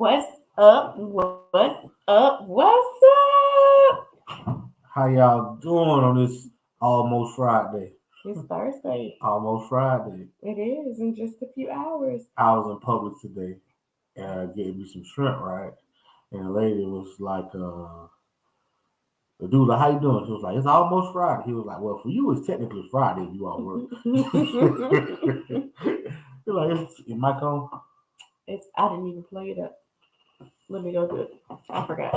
What's up? What's up? What's up? How y'all doing on this almost Friday? It's Thursday. Almost Friday. It is in just a few hours. I was in public today and getting me some shrimp, right? And the lady was like, the dude, like, how you doing? She was like, it's almost Friday. He was like, well, for you, it's technically Friday if you all work. You're like, is Mike on? I didn't even play it up. Let me go do it. I forgot.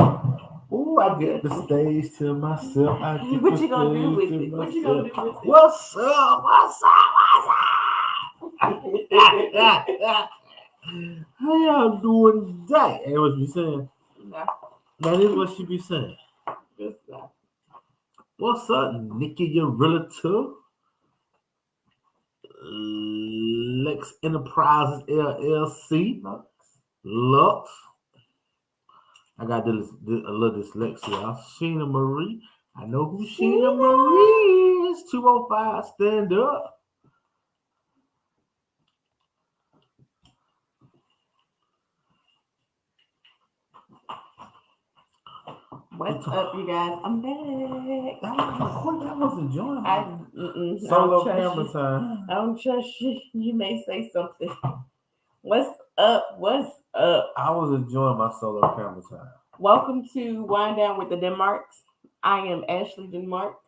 Ooh, I get the stage to myself. I get What the you gonna do with stage it? to What you gonna do myself. with it? What's up? What's up? What's up? How y'all doing today? And what you saying? No, That is what she be saying. just that. What's up, Nikki, your relative? Lex Enterprises LLC. Lux. I got a little dyslexia. Sheena Marie. I know who Sheena Marie is. 205, stand up. What's up, you guys? I'm back. That was kind of quick. I was enjoying I solo don't camera trust you. time. I don't trust you. You may say something. What's up? What's up? I was enjoying my solo camera time. Welcome to Wind Down with the Denmarks. I am Ashley Denmark.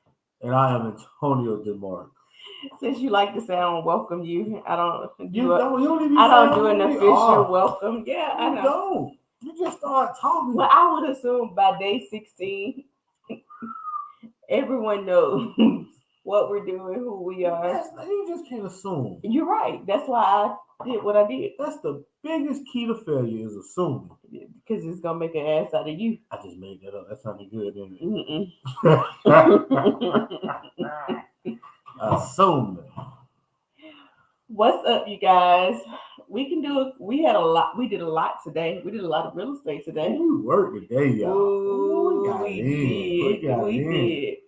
And I am Antonio DeMarc. Since you like to say I don't welcome you, I don't You do don't even I don't say do an who we official are. welcome. Yeah, I You know. don't. You just start talking. Well, I would assume by day 16, everyone knows what we're doing, who we are. You just can't assume. You're right. That's why I did what I did. That's the biggest key to failure is assuming. Because it's going to make an ass out of you. I just made that up. That sounded good, didn't it? Assuming. What's up, you guys? We can do it. We did a lot today. We did a lot of real estate today. We worked today, y'all. Ooh, we did.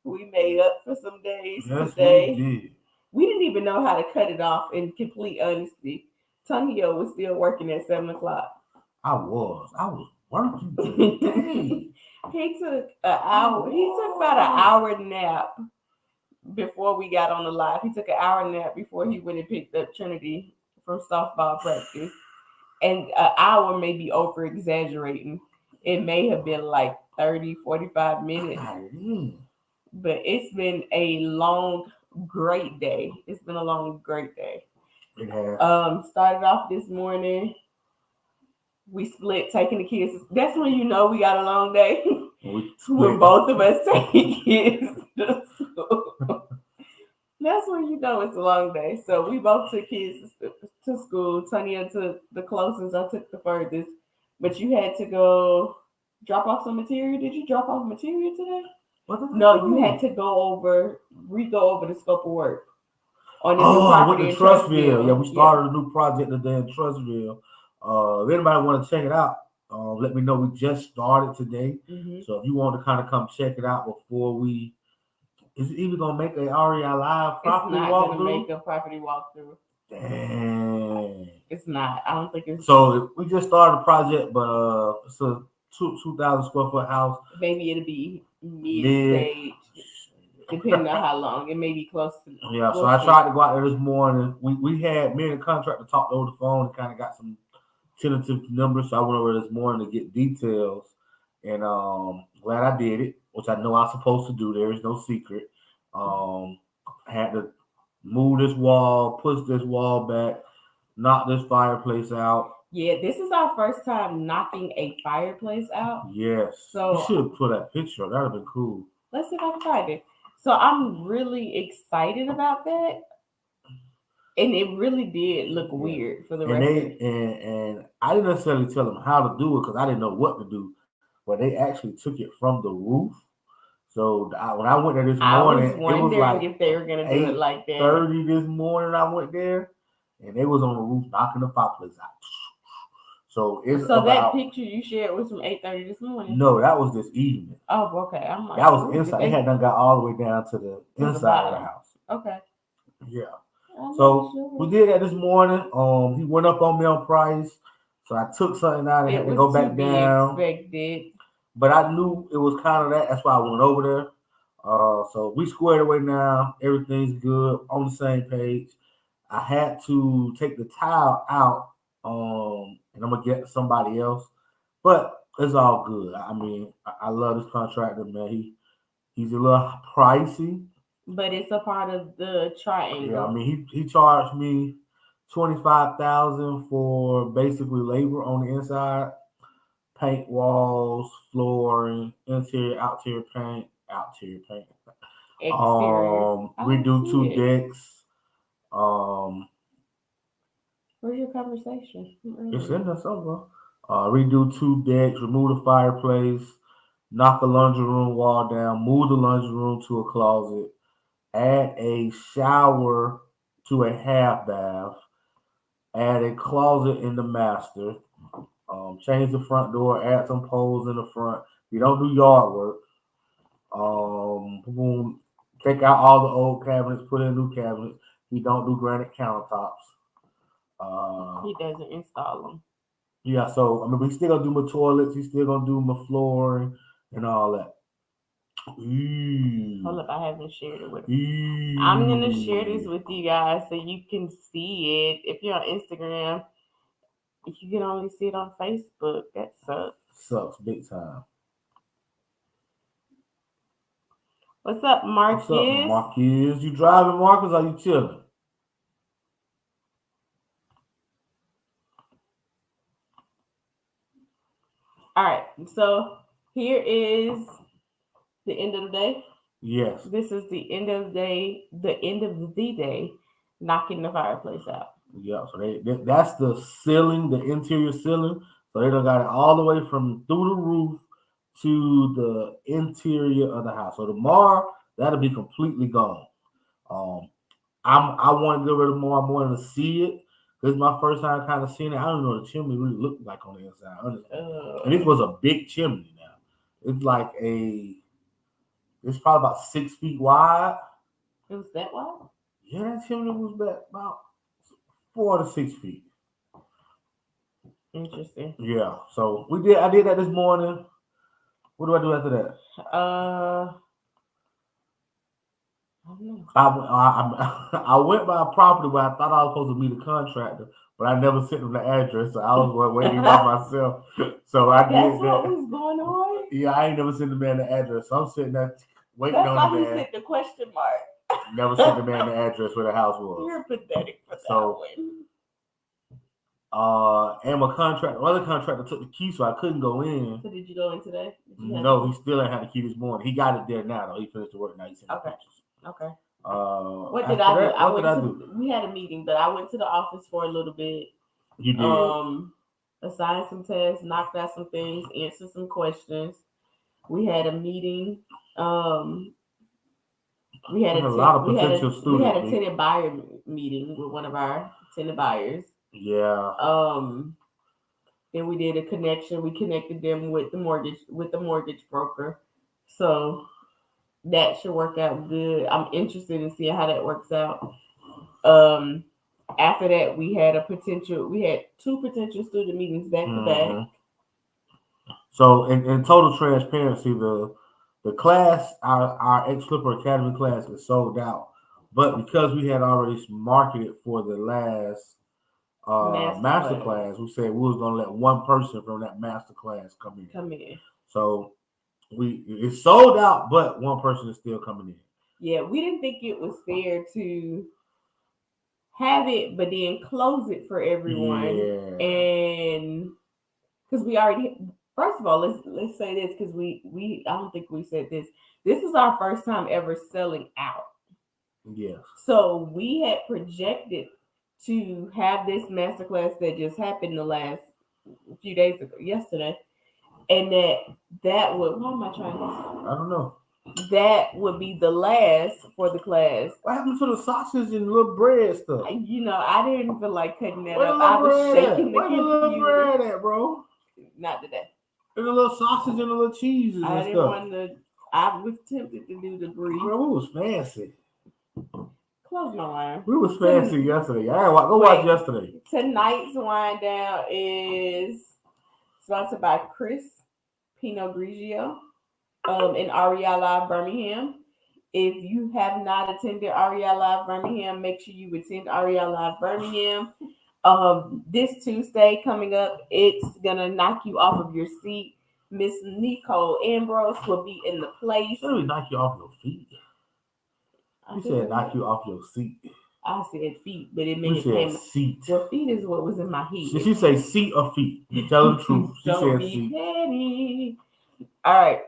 We made up for some days today. We did. We didn't even know how to cut it off, in complete honesty. Tonio was still working at 7 o'clock. I was working today. He took an hour. He took about an hour nap before we got on the live. He took an hour nap before he went and picked up Trinity from softball practice. And an hour may be over exaggerating. It may have been like 30, 45 minutes. But it's been a long, great day. It's been a long, great day. It has. Started off this morning. We split taking the kids. That's when you know we got a long day. When both of us take kids to school. That's when you know it's a long day. So we both took kids to school. Tanya took the closest. I took the furthest. But you had to go drop off some material. Did you drop off material today? No, you had to go over the scope of work on the new property with the Trustville. Yeah, we started a new project today in Trustville. If anybody want to check it out, let me know. We just started today, so if you want to kind of come check it out before we, is it even gonna make a REI live property walkthrough? It's not gonna make a property walkthrough. Dang, it's not. I don't think it's. So we just started the project, but it's a 2,000 square foot house. Maybe it'll be mid-stage, depending on how long. It may be close to. Yeah, so I tried to go out there this morning. We had me and the contractor talked over the phone and kind of got some tentative numbers. So I went over this morning to get details, and glad I did it, which I know I'm supposed to do. There is no secret. I had to move this wall, push this wall back, knock this fireplace out. Yeah, this is our first time knocking a fireplace out. Yes. So you should have put that picture up. That would have been cool. Let's see if I can find it. So I'm really excited about that. And it really did look weird for the record. And I didn't necessarily tell them how to do it because I didn't know what to do. But they actually took it from the roof. So when I went there this morning, it was like if they were gonna do it like that. 30 this morning, I went there, and they was on the roof knocking the fireplace out. So that picture you shared was from 8:30 this morning. No, that was this evening. Oh, okay. I'm like, that was inside. They had done got all the way down to the inside of the house. Okay. Yeah. So we did that this morning. He went up on me on price. So I took something out and It had to was go to back be down. expected. But I knew it was kind of that. That's why I went over there. So we squared away now. Everything's good. On the same page. I had to take the tile out, and I'm gonna get somebody else. But it's all good. I mean, I love this contractor, man. He's a little pricey. But it's a part of the triangle. Yeah, I mean, he charged me 25,000 for basically labor on the inside, paint walls, flooring, interior, exterior paint. Redo 2 decks. Where's your conversation? It's in there somewhere. Redo 2 decks, remove the fireplace, knock the laundry room wall down, move the laundry room to a closet, add a shower to a half bath, add a closet in the master, change the front door, add some poles in the front. You don't do yard work. Boom, take out all the old cabinets, put in new cabinets. He don't do granite countertops. He doesn't install them. Yeah, so I mean, we still gonna do my toilets. He's still gonna do my flooring and all that. Hold up, I haven't shared it with him. I'm gonna share this with you guys so you can see it. If you're on Instagram, if you can only see it on Facebook, that sucks. Sucks big time. What's up, Marcus? What's up, Marcus? You driving, Marcus, or you chilling? All right, so here is the end of the day. Yes. This is the end of the day. The end of the day, knocking the fireplace out. Yeah. So that's the ceiling, the interior ceiling. So they done got it all the way from through the roof to the interior of the house. So tomorrow that'll be completely gone. I want to get rid of more. I wanted to see it. This is my first time kind of seeing it. I don't know what the chimney really looked like on the inside, honestly. And this was a big chimney now. It's like it's probably about 6 feet wide. It was that wide? Yeah, that chimney was about 4 to 6 feet. Interesting. Yeah. So I did that this morning. What do I do after that? I don't know. I went by a property where I thought I was supposed to meet a contractor, but I never sent them the address, so I was waiting by myself. So I did that. That's what was going on? Yeah, I ain't never sent the man the address, so I'm sitting there waiting That's on why the man. he sent the question mark. Never sent the man the address where the house was. You're pathetic for that one. And my other contractor took the key, so I couldn't go in. So did you go in today? No, he still ain't had the key this morning. He got it there now, though. He finished the work now. He sent the pictures. Okay. What did I do? We had a meeting, but I went to the office for a little bit. You did. Assigned some tests, knocked out some things, answered some questions. We had a meeting. We had a lot of potential students. We had a tenant buyer meeting with one of our tenant buyers. Yeah. Then we did a connection. We connected them with the mortgage broker. So that should work out good. I'm interested in seeing how that works out. After that, we had 2 potential student meetings back to back. So in total transparency, the class, our ex-Flipper Academy class is sold out. But because we had already marketed for the last master class, we said we was gonna let one person from that master class come in. So it's sold out, but one person is still coming in. Yeah, we didn't think it was fair to have it, but then close it for everyone. Yeah. And because we already, first of all, let's say this, because we I don't think we said this. This is our first time ever selling out. Yes. So we had projected to have this masterclass that just happened the last few days ago, yesterday, and that would. Why am I trying this? I don't know. That would be the last for the class. What happened to the sausage and little bread stuff? I didn't feel like cutting that up. I was shaking the computer. Where the little bread at, bro? Not today. And a little sausage and a little cheese and stuff. I was tempted to do the brie. Bro, it was fancy. Close my wine. We was fancy yesterday. Go watch yesterday. Tonight's wine down is sponsored by Chris Pinot Grigio in REI Live Birmingham. If you have not attended REI Live Birmingham, make sure you attend REI Live Birmingham. This Tuesday coming up, it's gonna knock you off of your seat. Miss Nicole Ambrose will be in the place. Let me knock you off your feet. You said knock you off your seat. I said feet, but it meant seat. Well, feet is what was in my head. She say seat or feet. You tell the truth. She said seat. Petty. All right.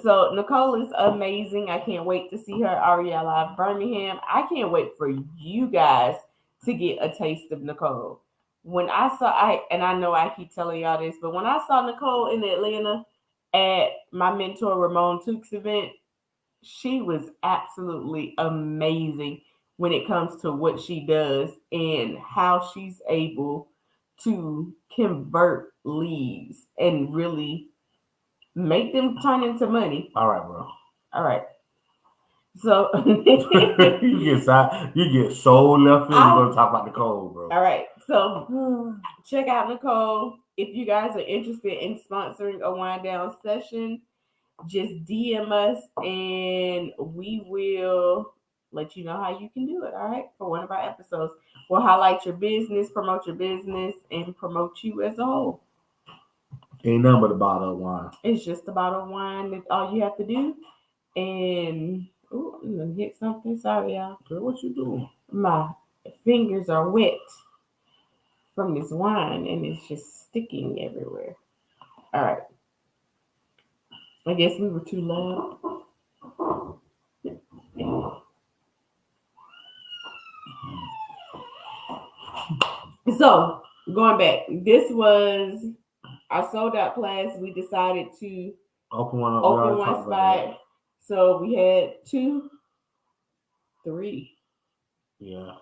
So Nicole is amazing. I can't wait to see her at REI Live Birmingham. I can't wait for you guys to get a taste of Nicole. When I know I keep telling y'all this, but when I saw Nicole in Atlanta at my mentor Ramon Tukes event, she was absolutely amazing when it comes to what she does and how she's able to convert leads and really make them turn into money. All right, bro. All right. So you get so left in. You're gonna talk about Nicole, bro. All right. So check out Nicole. If you guys are interested in sponsoring a wind down session, just DM us and we will let you know how you can do it. All right. For one of our episodes, we'll highlight your business, promote your business, and promote you as a whole. Ain't nothing but a bottle of wine. It's just a bottle of wine. That's all you have to do. And I'm gonna hit something. Sorry, y'all. Girl, what you doing? My fingers are wet from this wine, and it's just sticking everywhere. All right. I guess we were too loud. So, going back, this was our sold out class. We decided to open one spot. So, we had 3. Yeah.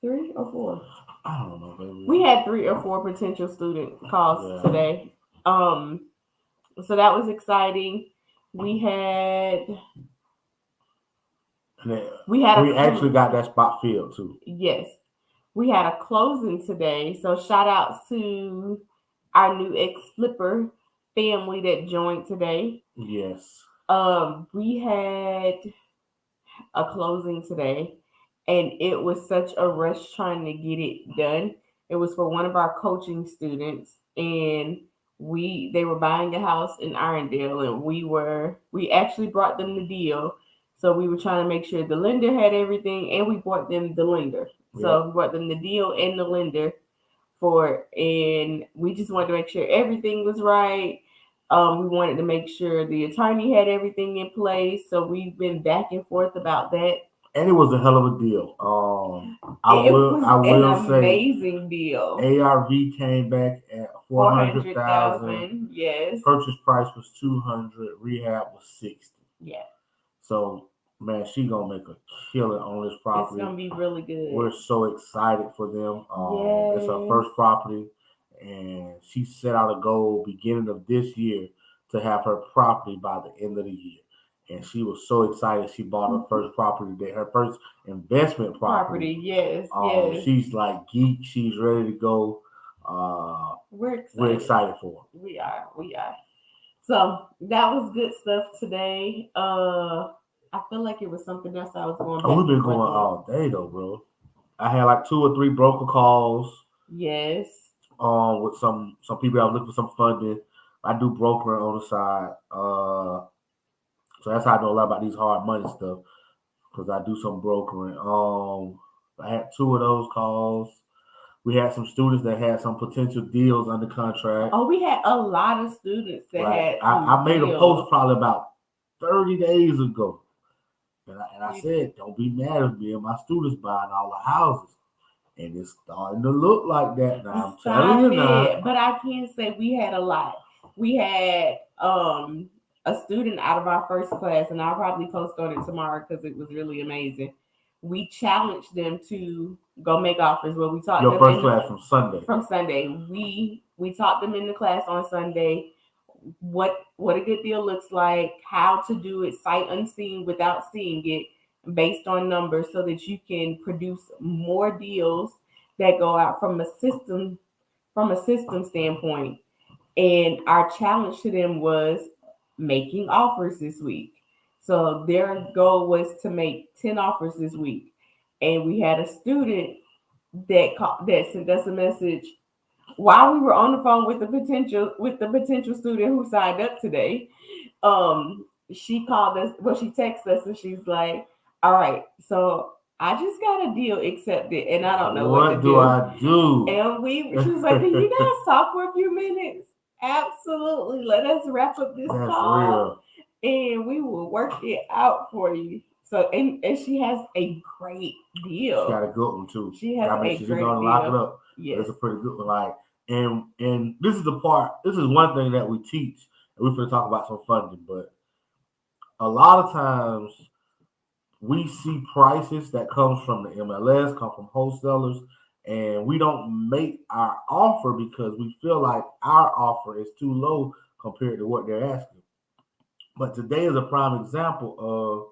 3 or 4? I don't know, baby. We had 3 or 4 potential student calls today. So that was exciting. We actually got that spot filled too. Yes. We had a closing today. So shout out to our new ex-flipper family that joined today. Yes. We had a closing today and it was such a rush trying to get it done. It was for one of our coaching students and they were buying a house in Irondale and we actually brought them the deal. So we were trying to make sure the lender had everything and we brought them the lender. Yep. So we brought them the deal and the lender and we just wanted to make sure everything was right. We wanted to make sure the attorney had everything in place. So we've been back and forth about that. And it was a hell of a deal. I will say, amazing deal. ARV came back at $400,000. Yes. Purchase price was $200,000. Rehab was $60,000. Yeah. So, man, she gonna make a killing on this property. It's gonna be really good. We're so excited for them. It's her first property, and she set out a goal beginning of this year to have her property by the end of the year. And she was so excited. She bought her first property today, her first investment property. Yes. She's like geek. She's ready to go. We're excited for her. We are. So that was good stuff today. I feel like it was something else I was going back. We've been going all day though, bro. I had like 2 or 3 broker calls. Yes. With some people I was looking for some funding. I do brokering on the side. So that's how I know a lot about these hard money stuff, because I do some brokering. I had 2 of those calls. We had some students that had some potential deals under contract. Oh, we had a lot of students that had I made a post probably about 30 days ago. And I said, don't be mad at me and my students buying all the houses. And it's starting to look like that now. I'm telling you now. But I can't say we had a lot. We had a student out of our first class, and I'll probably post on it tomorrow because it was really amazing. We challenged them to go make offers. Well, we taught your first class from Sunday. From Sunday, we taught them in the class on Sunday what a good deal looks like, how to do it sight unseen without seeing it, based on numbers so that you can produce more deals that go out from a system standpoint. And our challenge to them was making offers this week. So their goal was to make 10 offers this week. And we had a student that sent us a message while we were on the phone with the potential student who signed up today. She called us, well, she texted us and she's like, all right, so I just got a deal accepted and I don't know what to do. I do? And she was like, can you guys talk for a few minutes? Absolutely. Let us wrap up this call and we will work it out for you. So and she has a great deal. She got a good one too. She has a great deal. She's gonna lock it up. Yes. It's a pretty good one. Like, and this is the part. This is one thing that we teach, and we're gonna talk about some funding. But a lot of times we see prices that comes from the MLS, come from wholesalers, and we don't make our offer because we feel like our offer is too low compared to what they're asking. But today is a prime example of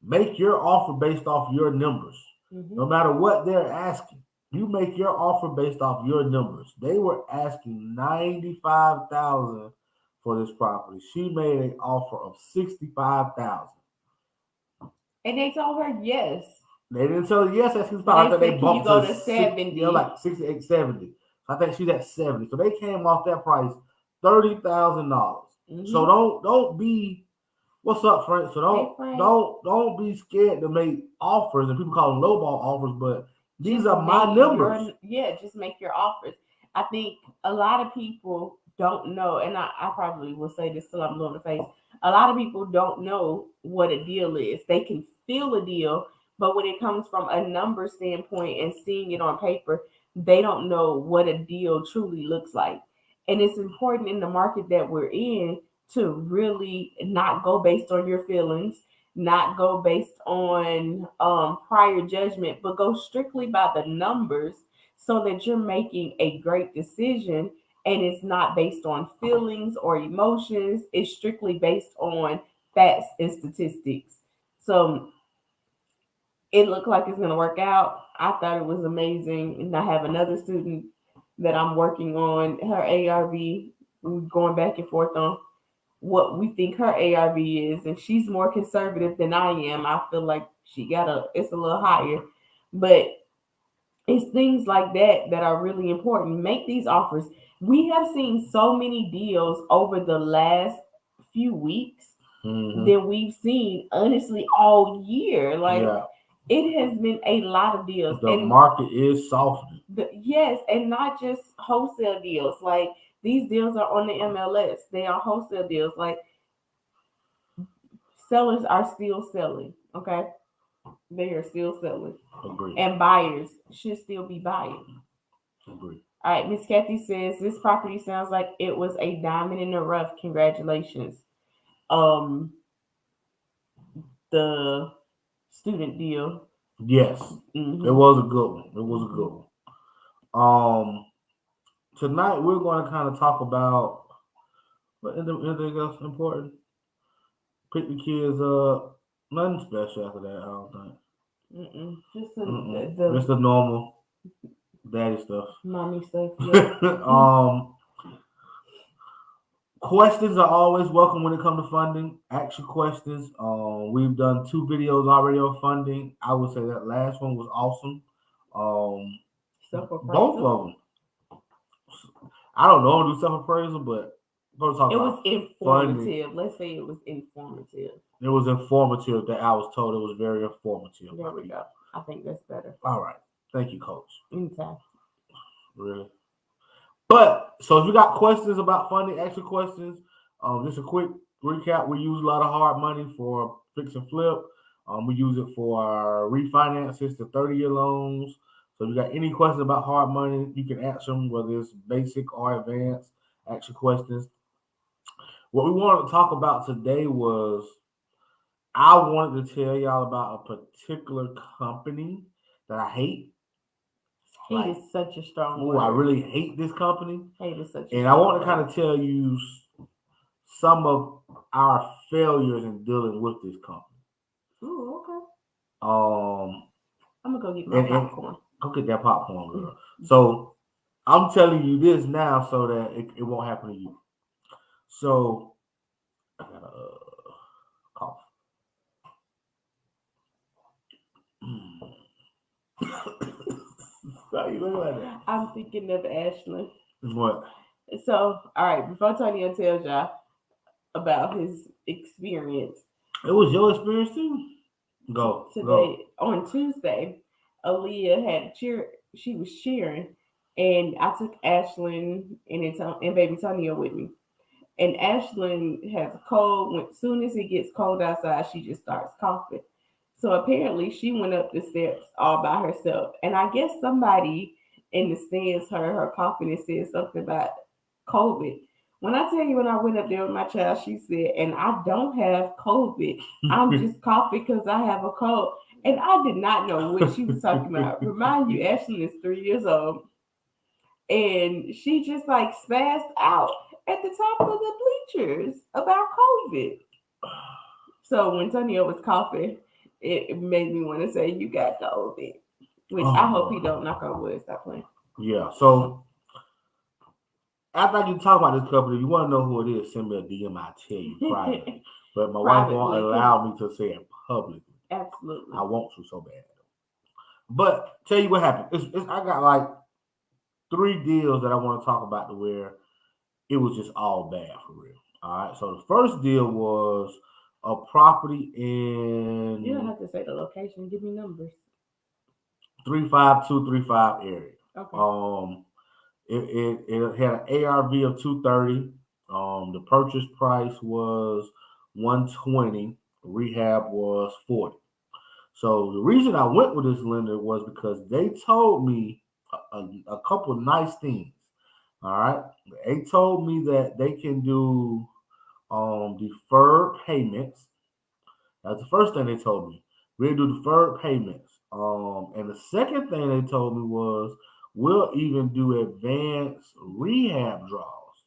make your offer based off your numbers. Mm-hmm. No matter what they're asking, you make your offer based off your numbers. They were asking $95,000 for this property. She made an offer of $65,000. And they told her yes. They didn't tell her yes at 65. I think they bumped her to 70. Yeah, like 68, 70. I think she's at 70. So they came off that price $30,000. Mm-hmm. So don't be. What's up, Frank? So don't be scared to make offers, and people call them lowball offers, but these are my numbers. Just make your offers. I think a lot of people don't know, and I probably will say this till I'm blue in the face. A lot of people don't know what a deal is. They can feel a deal, but when it comes from a number standpoint and seeing it on paper, they don't know what a deal truly looks like. And it's important in the market that we're in to really not go based on your feelings, not go based on prior judgment, but go strictly by the numbers so that you're making a great decision and it's not based on feelings or emotions. It's strictly based on facts and statistics. So it looked like it's going to work out. I thought it was amazing. And I have another student that I'm working on, her ARV, we're going back and forth on what we think her ARV is, and she's more conservative than I am. I feel like it's a little higher, but it's things like that are really important. Make these offers. We have seen so many deals over the last few weeks that we've seen, honestly, all year. Like, it has been a lot of deals. The market is softening. Yes, and not just wholesale deals. Like, these deals are on the MLS. They are wholesale deals. Like, sellers are still selling. Okay, they are still selling. Agree. And buyers should still be buying. Agree. All right, Miss Kathy says this property sounds like it was a diamond in the rough. Congratulations. The student deal. Yes, It was a good one. It was a good one. Tonight we're going to kind of talk about anything else important. Pick the kids up. Nothing special after that, I don't think. Just the normal daddy stuff. Mommy stuff. Yeah. Questions are always welcome when it comes to funding. Ask your questions. We've done 2 videos already on funding. I would say that last one was awesome. Both of them. I don't know, do self-appraisal, but we're talking about it was informative. Funding. Let's say it was informative. It was informative that I was told it was very informative. There we go. I think that's better. All right. Thank you, Coach. Anytime. Really? But, so if you got questions about funding, ask your questions. Just a quick recap. We use a lot of hard money for fix and flip. We use it for our refinances to 30-year loans. So if you got any questions about hard money, you can ask them, whether it's basic or advanced. Ask your questions. What we wanted to talk about today was I wanted to tell y'all about a particular company that I hate. Hate is such a strong word. I really hate this company. Hate is such a and I want to kind of tell you some of our failures in dealing with this company. Ooh, okay. I'm gonna go get my popcorn. Go get that popcorn, girl. So I'm telling you this now so that it won't happen to you. So I got a cough. Why you looking like that? I'm thinking of Ashley. What? So, all right, before Tonio tells y'all about his experience, it was your experience too. Today on Tuesday, Aaliyah had cheer. She was cheering, and I took Ashlyn and baby Tonio with me. And Ashlyn has a cold. When soon as it gets cold outside, she just starts coughing. So apparently, she went up the steps all by herself. And I guess somebody in the stands heard her coughing and said something about COVID. When I tell you, when I went up there with my child, she said, "And I don't have COVID. I'm just coughing because I have a cold." And I did not know what she was talking about. Remind you, Ashlyn is 3 years old, and she just like spazzed out at the top of the bleachers about COVID. So when Tonio was coughing, it made me want to say, "You got COVID," which I hope he don't. Knock on wood. Stop playing. Yeah. So after you talk about this company, you want to know who it is, send me a DM. I tell you privately. But my wife won't allow me to say it publicly. Absolutely. I want to so bad. But tell you what happened. I got like 3 deals that I want to talk about to where it was just all bad for real. All right. So the first deal was a property in. You don't have to say the location. Give me numbers. 35235 area. Okay. It had an ARV of 230. The purchase price was 120. Rehab was 40. So the reason I went with this lender was because they told me a couple of nice things. All right, they told me that they can do deferred payments. That's the first thing they told me. We'll do deferred payments. And the second thing they told me was we'll even do advanced rehab draws.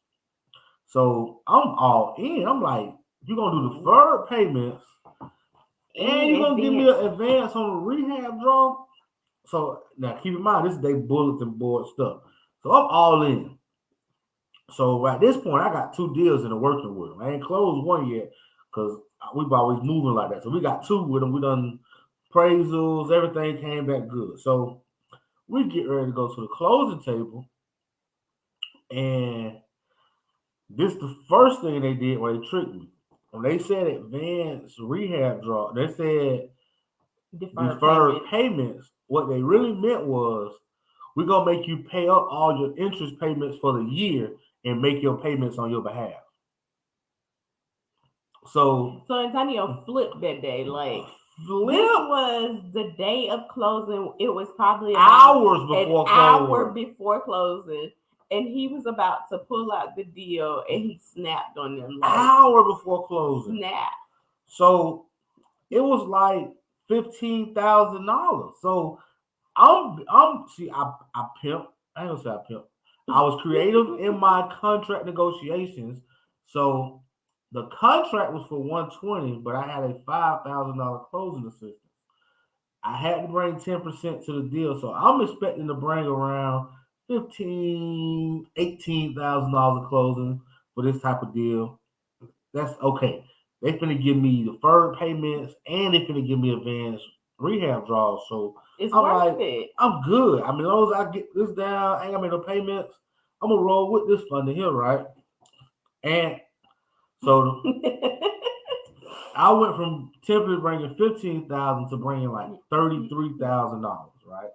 So I'm all in. I'm like, you're gonna do deferred payments, and you're gonna give me an advance on the rehab draw. So now keep in mind, this is they bulletin board stuff. So I'm all in. So at this point, I got 2 deals in the working with them. I ain't closed one yet because we've always moving like that. So we got 2 with them. We done appraisals, everything came back good. So we get ready to go to the closing table, and this the first thing they did where they tricked me. When they said advanced rehab draw, they said deferred payments. What they really meant was we're gonna make you pay up all your interest payments for the year and make your payments on your behalf. So Antonio flipped that day. Like this was the day of closing. It was probably hour before closing, and he was about to pull out the deal, and he snapped on them. Like, hour before closing. Snap. So it was like $15,000. So I pimp. I ain't gonna say I pimp. I was creative in my contract negotiations. So the contract was for 120, but I had a $5,000 closing assistance. I had to bring 10% to the deal, so I'm expecting to bring around $18,000 of closing for this type of deal. That's okay. They finna give me deferred payments and they finna give me advanced rehab draws. So it's worth it. I'm good. I mean, as long as I get this down, I ain't gonna make no payments. I'm gonna roll with this funding here, right? And so I went from typically bringing $15,000 to bringing like $33,000, right?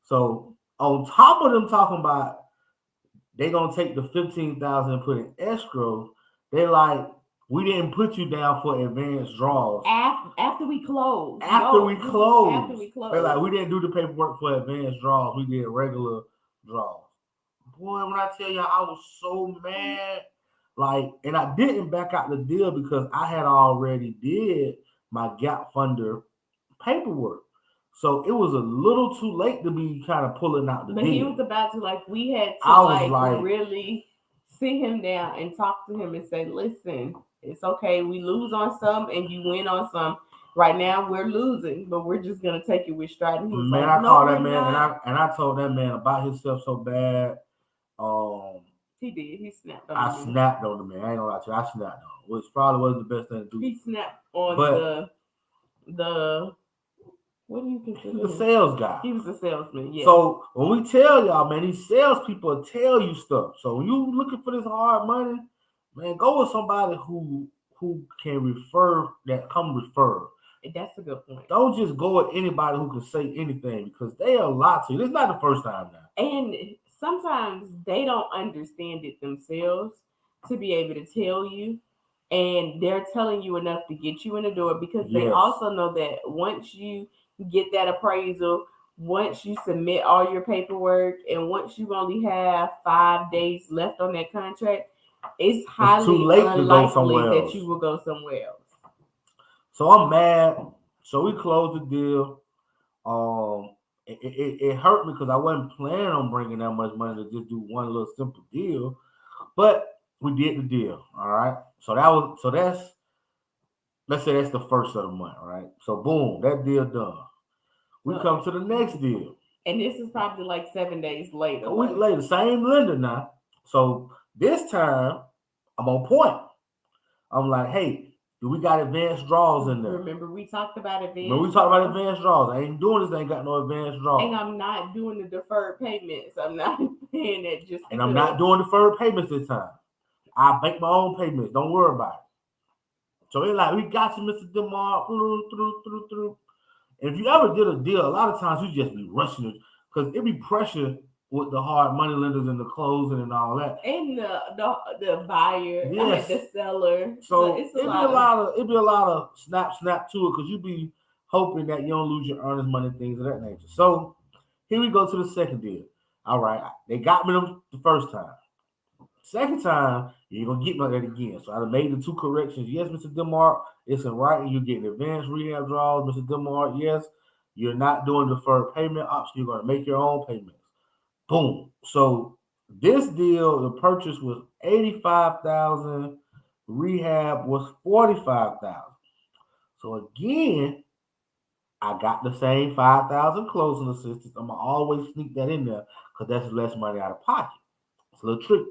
So on top of them talking about they gonna take the $15,000 and put in escrow, they like, we didn't put you down for advanced draws. After we closed. After we closed. They're like, we didn't do the paperwork for advanced draws. We did regular draws. Boy, when I tell you, I was so mad. Like, and I didn't back out the deal because I had already did my gap funder paperwork. So it was a little too late to be kind of pulling out the deal. But he was about to, like, we had to really sit him down and talk to him and say, listen, it's okay. We lose on some and you win on some. Right now we're losing, but we're just gonna take it with stride. And he was Man, like, I no, called we're that man, not. and I told that man about himself so bad. He did. He snapped on I me. snapped on the man. I ain't gonna lie to you. I snapped on him, which probably wasn't the best thing to do. He snapped on but the what do you consider the sales guy. He was a salesman, yeah. So when we tell y'all, man, these salespeople will tell you stuff. So when you looking for this hard money, man, go with somebody who can refer, that come refer. That's a good point. Don't just go with anybody who can say anything, because they are lie to you. This is not the first time now. And sometimes they don't understand it themselves to be able to tell you. And they're telling you enough to get you in the door, because they also know that once you get that appraisal, once you submit all your paperwork, and once you only have 5 days left on that contract, it's highly unlikely that you will go somewhere else. So I'm mad. So we closed the deal. It hurt me because I wasn't planning on bringing that much money to just do one little simple deal, but we did the deal. All right. So that's, let's say that's the first of the month, right? So boom, that deal done. We come to the next deal. And this is probably like 7 days later. A week later, same lender now. So this time, I'm on point. I'm like, hey, do we got advanced draws in there? Remember, we talked about advanced draws. I ain't doing this, ain't got no advanced draws. And I'm not doing the deferred payments. I'm not paying that just because. And I'm not doing deferred payments this time. I make my own payments. Don't worry about it. So it's like, we got you, Mr. DeMar. And if you ever did a deal, a lot of times you just be rushing it, because it be pressure with the hard money lenders and the closing and all that. And the buyer, yes. The seller. So it'd be a lot of snap to it, because you be hoping that you don't lose your earnest money, things of that nature. So here we go to the second deal. All right, they got me the first time. Second time, you ain't gonna get me that again. So I made the two corrections. Yes, Mr. DeMar, it's in writing. You're getting advanced rehab draws, Mr. DeMar. Yes, you're not doing deferred payment option. You're gonna make your own payments. Boom. So this deal, the purchase was $85,000. Rehab was $45,000. So again, I got the same $5,000 closing assistance. I'm gonna always sneak that in there, because that's less money out of pocket. It's a little trick.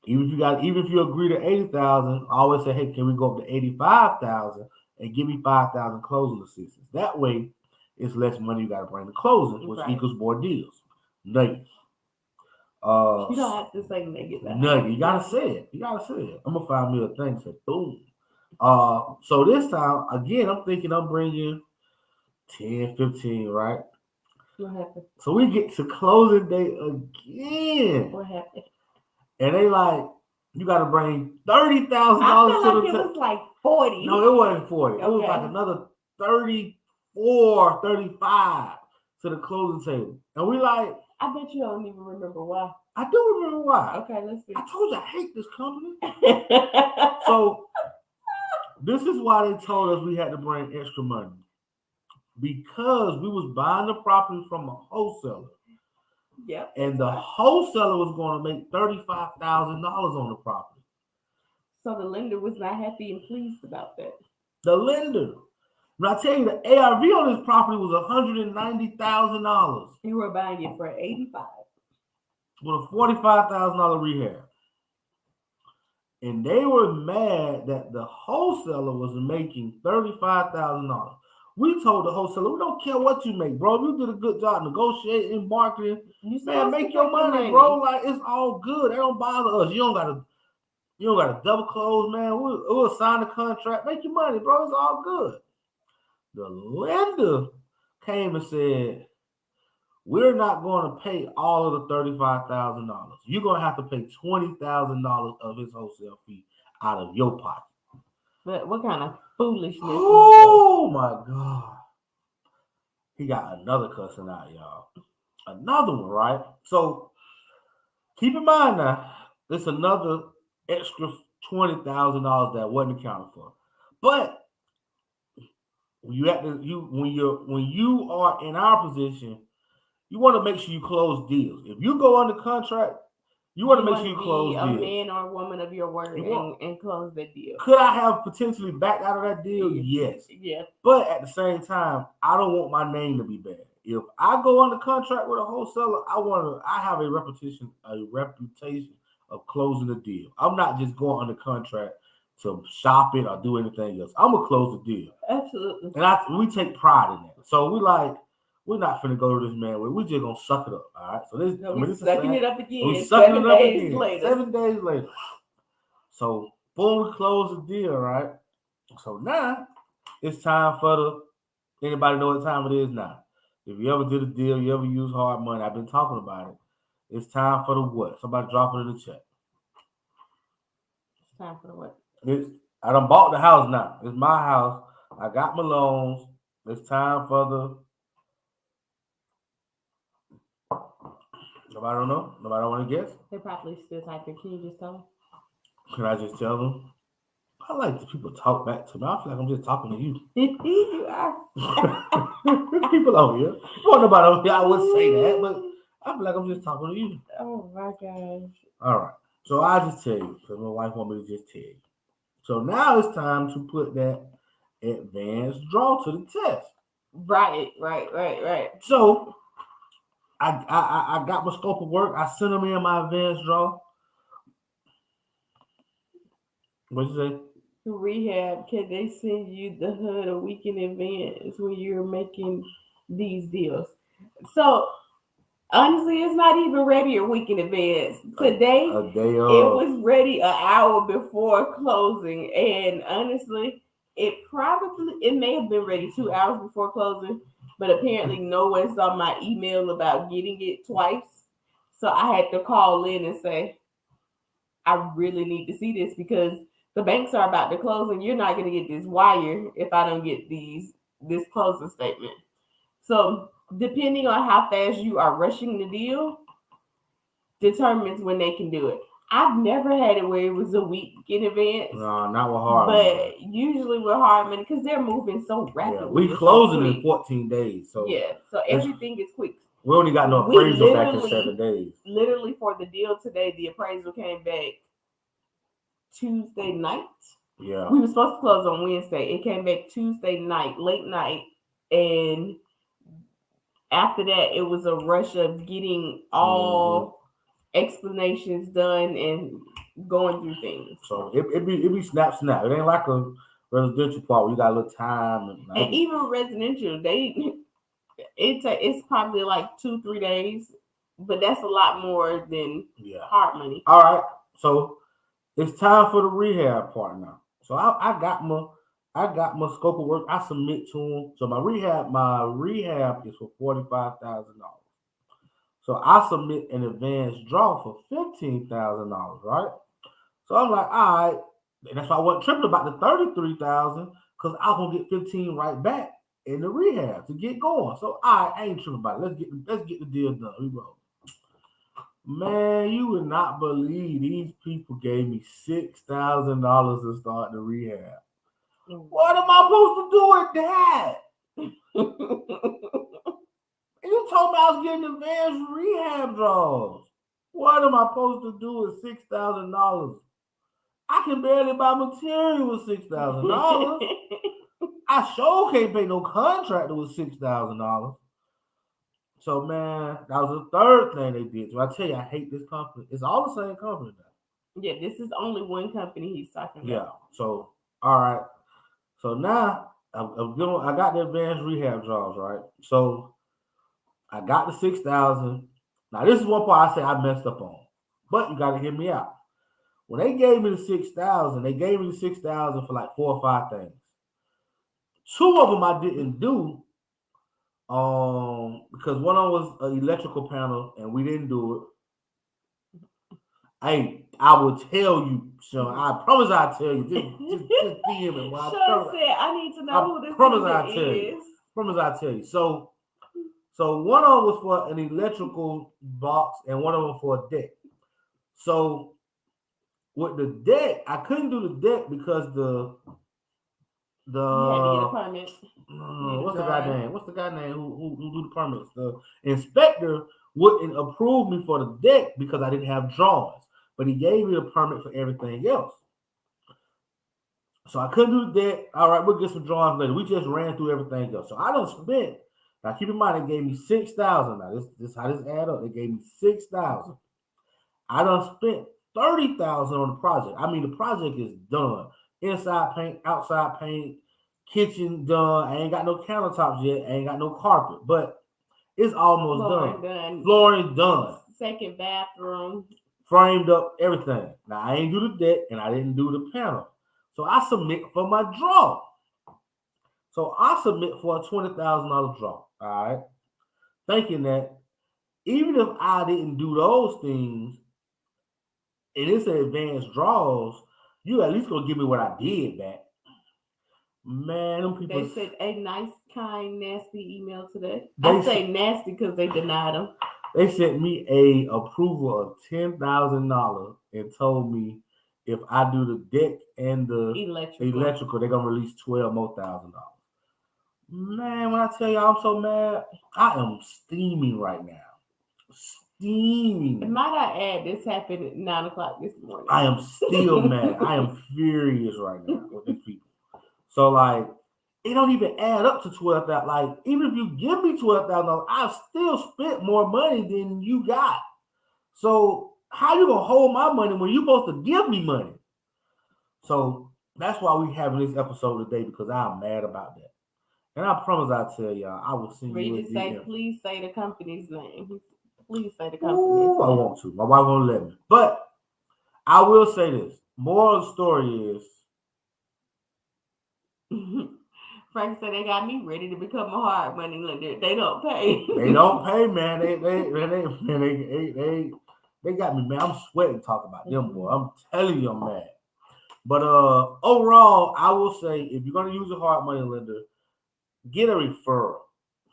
Even if you agree to $80,000, I always say, hey, can we go up to $85,000 and give me $5,000 closing assistance? That way, it's less money you got to bring to closing, which equals more deals. Nuggets. You don't have to say negative. Nugget. You gotta say it. I'm gonna find me a thing. Say boom. So this time again, I'm thinking I'm bringing 10, 15, right? What happened? So we get to closing day again. What happened? And they like, you got to bring $30,000 to the. It was like 40. No, it wasn't 40. Okay. It was like another 34, 35 to the closing table. And we like, I bet you don't even remember why. I do remember why. Okay, let's see. I told you I hate this company. So this is why they told us we had to bring extra money. Because we was buying the property from a wholesaler. Yep. And the wholesaler was going to make $35,000 on the property. So the lender was not happy and pleased about that. The lender. When I tell you, the ARV on this property was $190,000. You were buying it for $85,000 with a $45,000 rehab. And they were mad that the wholesaler was making $35,000. We told the wholesaler, we don't care what you make, bro. You did a good job negotiating, marketing. Man, make your money, bro. Like, it's all good. They don't bother us. You don't gotta double close, man. We'll sign the contract. Make your money, bro. It's all good. The lender came and said, we're not going to pay all of the $35,000. You're going to have to pay $20,000 of his wholesale fee out of your pocket. But what kind of foolishness? Oh my God. He got another cussing out, y'all. Another one, right? So keep in mind now, there's another extra $20,000 that wasn't accounted for. But when you are in our position, you want to make sure you close deals. If you go under contract, You want to make want sure you to close be a deals. man or a woman of your word and close that deal. Could I have potentially backed out of that deal? Yes. Yeah. But at the same time, I don't want my name to be bad. If I go under contract with a wholesaler, I have a reputation of closing the deal. I'm not just going under contract to shop it or do anything else. I'm gonna close the deal. Absolutely. And we take pride in that. So we're not finna go to this man way. We're just gonna suck it up. All right. So we're sucking it up again. We sucking it up again. Later. 7 days later. So boom, we close the deal, right? So now it's time for anybody know what time it is now? If you ever did a deal, you ever use hard money, I've been talking about it. It's time for the what? Somebody drop it in the chat. It's time for the what? I done bought the house now. It's my house. I got my loans. It's time for the. Nobody don't know? Nobody don't want to guess? They're probably still typing. Can you just tell them? Can I just tell them? I like the people talk back to me. I feel like I'm just talking to you. You are. People over here. Well, nobody over here, I would say that, but I feel like I'm just talking to you. Oh my gosh. All right. So I'll just tell you, because my wife want me to just tell you. So now it's time to put that advanced draw to the test. Right. So I got my scope of work. I sent them in my advanced draw. What'd you say? Rehab, can they send you the HUD a week in advance when you're making these deals? So honestly, it's not even ready a week in advance. Today, a day it was ready an hour before closing, and honestly, it may have been ready 2 hours before closing, but apparently no one saw my email about getting it twice, so I had to call in and say, I really need to see this because the banks are about to close, and you're not going to get this wire if I don't get this closing statement. So depending on how fast you are rushing the deal determines when they can do it. I've never had it where it was a week in advance. No, not with hard money. But usually with hard money, because they're moving so rapidly. Yeah, we closing in 14 days. So so everything is quick. We only got no appraisal back in 7 days. Literally for the deal today, the appraisal came back Tuesday night. Yeah. We were supposed to close on Wednesday. It came back Tuesday night, late night. And after that, it was a rush of getting all explanations done and going through things. So it be snap. It ain't like a residential part where you got a little time. And even residential, it's probably like 2-3 days, but that's a lot more than hard money. All right. So it's time for the rehab part now. So I got my scope of work. I submit to them. So my rehab is for $45,000. So I submit an advanced draw for $15,000, right? So I'm like, all right. And that's why I wasn't tripping about the $33,000 because I was gonna get 15 right back in the rehab to get going. So I ain't tripping about it. Let's get the deal done. We roll. Man, you would not believe these people gave me $6,000 to start the rehab. What am I supposed to do with that? You told me I was getting advanced rehab draws. What am I supposed to do with $6,000? I can barely buy material with $6,000. I sure can't pay no contractor with $6,000. So, man, that was the third thing they did. So I tell you, I hate this company. It's all the same company now. Yeah, this is only one company he's talking about. Yeah. So, all right. So now I got the advanced rehab jobs, right? So I got the $6,000. Now this is one part I say I messed up on, but you got to hear me out. When they gave me the $6,000, they gave me the $6,000 for like 4 or 5 things. 2 of them I didn't do. Because one of them was an electrical panel and we didn't do it. I will tell you, Sean. I promise I'll tell you. Just DM me. Sean said, I need to know who this is. Promise I'll tell you. So one of them was for an electrical box and one of them for a deck. So with the deck, I couldn't do the deck because the you had to get a permit. What's the guy name? What's the guy name who do the permits? The inspector wouldn't approve me for the deck because I didn't have drawings. But he gave me a permit for everything else. So I couldn't do the deck. All right, we'll get some drawings later. We just ran through everything else. So I done spent. Now keep in mind, they gave me $6,000. Now this is how this add up. They gave me $6,000. I done spent $30,000 on the project. I mean, the project is done. Inside paint, outside paint, kitchen done. I ain't got no countertops yet. I ain't got no carpet, but it's almost done. Flooring done. Second bathroom. Framed up everything. Now I ain't do the deck and I didn't do the panel. So I submit for my draw. So I submit for a $20,000 draw. All right. Thinking that even if I didn't do those things, and it's an advanced draws, you at least gonna give me what I did back. Man, them people. They said a nice, kind, nasty email today. I say nasty because they denied them. They sent me a approval of $10,000 and told me if I do the deck and the electrical, they're gonna release $12,000 more. Man, when I tell you I'm so mad, I am steaming right now. Steaming. Might I add, this happened at 9 o'clock this morning. I am still mad. I am furious right now with these people. So like, it don't even add up to $12,000. Like, even if you give me $12,000, I've still spent more money than you got. So how you gonna hold my money when you supposed to give me money? So that's why we having this episode today, because I'm mad about that. And I promise I'll tell y'all, I will send you a DM. Please say the company's name. Please say the company's name. I want to. My wife won't let me. But I will say this. Moral of the story is Frank said they got me ready to become a hard money lender. They don't pay. They don't pay, man. They got me, man. I'm sweating talking about them, boy. I'm telling you, I'm mad. But overall, I will say, if you're gonna use a hard money lender, get a referral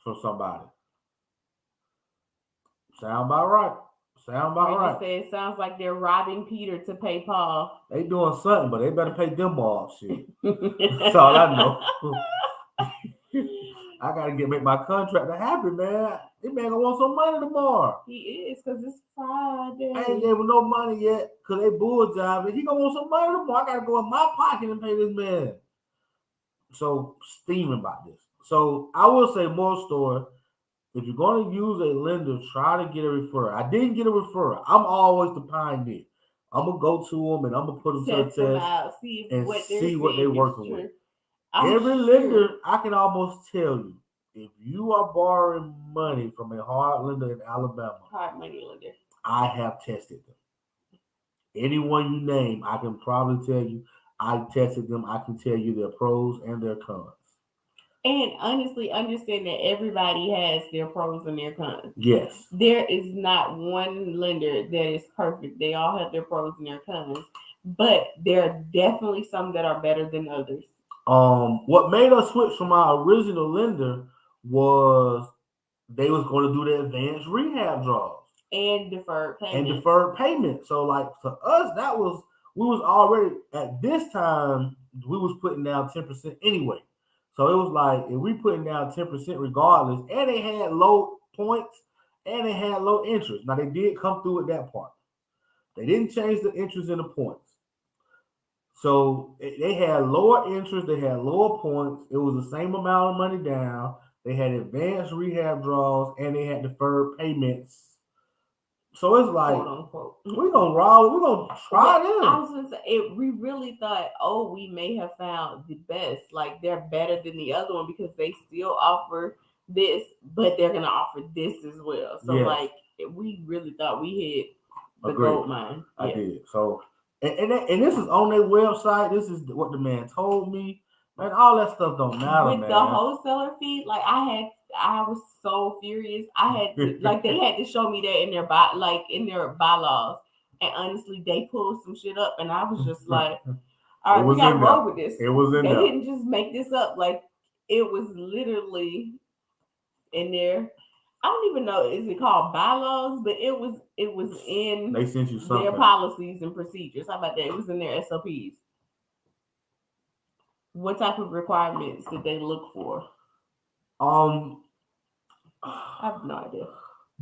from somebody. Sound about right. It sounds like they're robbing Peter to pay Paul. They doing something, but they better pay them balls. Shit. That's all I know. I gotta make my contractor happy, man. This man gonna want some money tomorrow. He is, because it's Friday. I ain't gave him no money yet, because they bull jobbing. He gonna want some money tomorrow. I gotta go in my pocket and pay this man. So, steaming about this. So, I will say, more story. If you're going to use a lender, try to get a referral. I didn't get a referral. I'm always the pioneer. I'm going to go to them and I'm going to put them to the test and see what they're working with. Every lender, I can almost tell you, if you are borrowing money from a hard lender in Alabama, hard money lender, I have tested them. Anyone you name, I can probably tell you, I tested them. I can tell you their pros and their cons. And honestly, understand that everybody has their pros and their cons. Yes. There is not one lender that is perfect. They all have their pros and their cons. But there are definitely some that are better than others. What made us switch from our original lender was they was going to do the advanced rehab draws. And deferred payment. So like for us, we was already at this time, we was putting down 10% anyway. So it was like, if we putting down 10% regardless, and they had low points, and they had low interest. Now, they did come through with that part. They didn't change the interest and the points. So they had lower interest, they had lower points. It was the same amount of money down. They had advanced rehab draws, and they had deferred payments. So it's like, we're going to try them. I was going to say, we really thought, we may have found the best. Like, they're better than the other one because they still offer this, but they're going to offer this as well. So, yes. We really thought we hit the gold mine. I did. So, and this is on their website. This is what the man told me. Man, all that stuff don't matter, With the wholesaler fee, I was so furious. I had to, they had to show me that in their bylaws. And honestly, they pulled some shit up, and I was just like, all right, we got to roll with this. It was in there. They didn't just make this up. It was literally in there. I don't even know, is it called bylaws? But it was in they sent you something. Their policies and procedures. How about that? It was in their SOPs. What type of requirements did they look for? I have no idea.